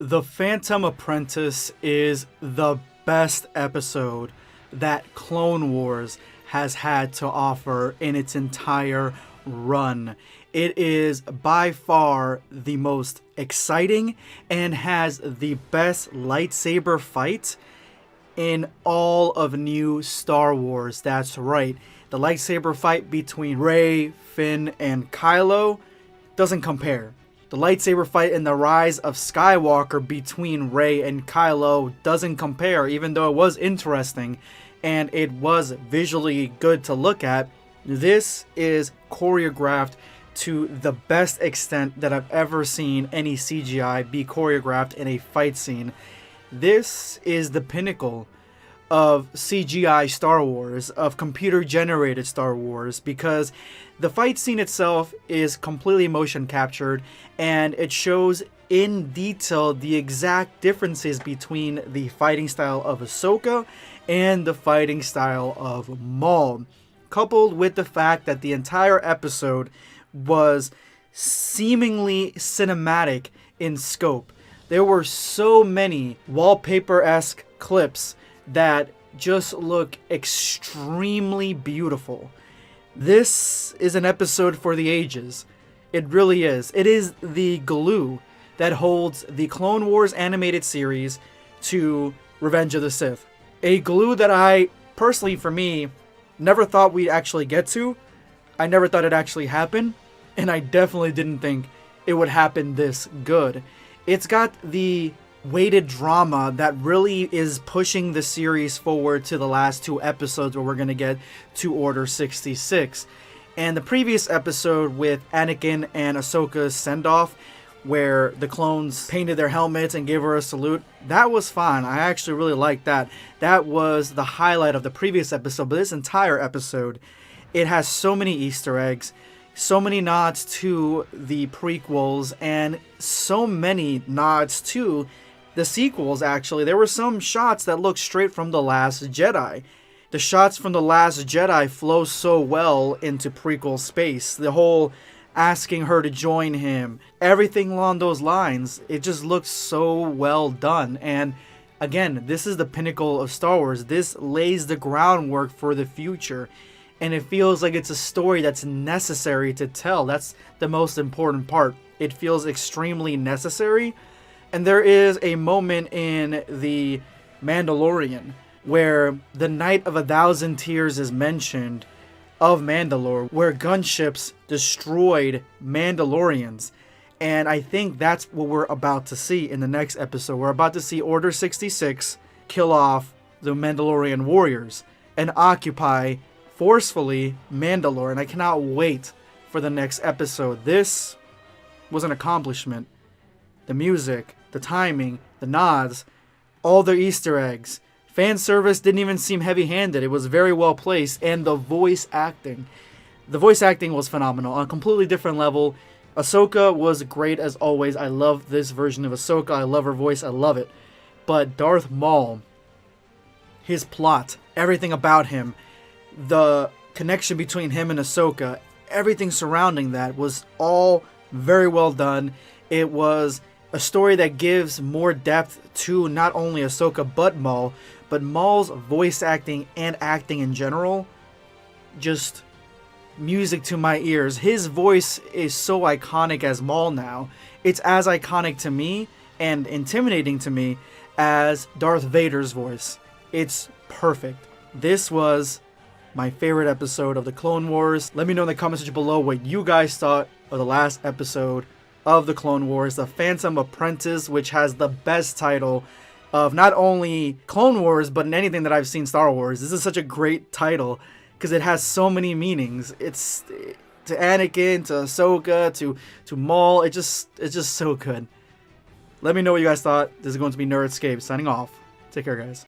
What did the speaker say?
The Phantom Apprentice is the best episode that Clone Wars has had to offer in its entire run. It is by far the most exciting and has the best lightsaber fight in all of new Star Wars. That's right. The lightsaber fight between Rey, Finn, and Kylo doesn't compare. The lightsaber fight in The Rise of Skywalker between Rey and Kylo doesn't compare, even though it was interesting and it was visually good to look at. This is choreographed to the best extent that I've ever seen any CGI be choreographed in a fight scene. This is the pinnacle of CGI Star Wars, of computer generated Star Wars, because the fight scene itself is completely motion captured and it shows in detail the exact differences between the fighting style of Ahsoka and the fighting style of Maul, coupled with the fact that the entire episode was seemingly cinematic in scope. There were so many wallpaper-esque clips that just look extremely beautiful. This is an episode for the ages. It really is. It is the glue that holds the Clone Wars animated series to Revenge of the Sith. A glue that I, personally for me, never thought we'd actually get to. I never thought it'd actually happen. And I definitely didn't think it would happen this good. It's got the weighted drama that really is pushing the series forward to the last two episodes where we're going to get to Order 66. And the previous episode with Anakin and Ahsoka's send-off, where the clones painted their helmets and gave her a salute, that was fun. I actually really liked that. That was the highlight of the previous episode, but this entire episode, it has so many Easter eggs, so many nods to the prequels, and so many nods to the sequels. Actually, there were some shots that looked straight from The Last Jedi. The shots from The Last Jedi flow so well into prequel space. The whole asking her to join him, everything along those lines, it just looks so well done. And again, this is the pinnacle of Star Wars. This lays the groundwork for the future, and it feels like it's a story that's necessary to tell. That's the most important part. It feels extremely necessary. And there is a moment in The Mandalorian where the Night of 1,000 Tears is mentioned of Mandalore, where gunships destroyed Mandalorians. And I think that's what we're about to see in the next episode. We're about to see Order 66 kill off the Mandalorian warriors and occupy forcefully Mandalore. And I cannot wait for the next episode. This was an accomplishment. The music, the timing, the nods, all the Easter eggs. Fan service didn't even seem heavy-handed. It was very well placed. And the voice acting. The voice acting was phenomenal. On a completely different level. Ahsoka was great as always. I love this version of Ahsoka. I love her voice. I love it. But Darth Maul, his plot, everything about him, the connection between him and Ahsoka, everything surrounding that was all very well done. It was a story that gives more depth to not only Ahsoka but Maul, but Maul's voice acting and acting in general, just music to my ears. His voice is so iconic as Maul now. It's as iconic to me and intimidating to me as Darth Vader's voice. It's perfect. This was my favorite episode of the Clone Wars. Let me know in the comment section below what you guys thought of the last episode of the Clone Wars, The Phantom Apprentice, which has the best title of not only Clone Wars, but in anything that I've seen Star Wars. This is such a great title because it has so many meanings. It's to Anakin, to Ahsoka, to Maul. It's just so good. Let me know what you guys thought. This is going to be Nerdscape signing off. Take care, guys.